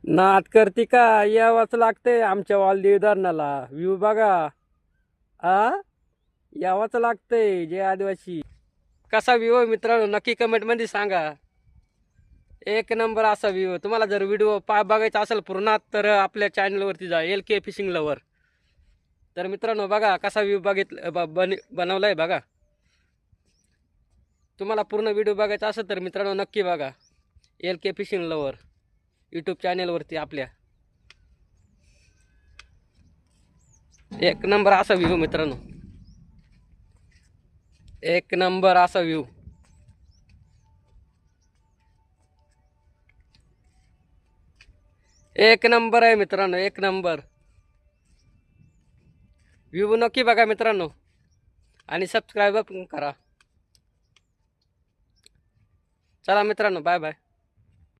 नाद करते का? यावंच लागतंय आमच्या वालदेवी धरणाला. व्ह्यू बघा. आ यावंच लागतंय जय आदिवासी. कसा व्ह्यू आहे मित्रांनो, नक्की कमेंट मध्ये सांगा. एक नंबर असा व्ह्यू. तुम्हाला जर व्हिडिओ बघायचा असेल पूर्ण तर आपल्या चॅनलवरती जा, LK फिशिंग लवर. तर मित्रांनो बघा कसा व्ह्यू बनवलाय बघा. तुम्हाला पूर्ण व्हिडिओ बघायचा असेल तर मित्रांनो नक्की बघा LK फिशिंग लवर यूट्यूब चॅनलवरती आपल्या. एक नंबर असा व्ह्यू मित्रांनो, एक नंबर असा व्ह्यू. एक नंबर आहे मित्रांनो, एक नंबर व्ह्यू. नक्की बघा मित्रांनो आणि सबस्क्राईब पण करा. चला मित्रांनो, बाय बाय.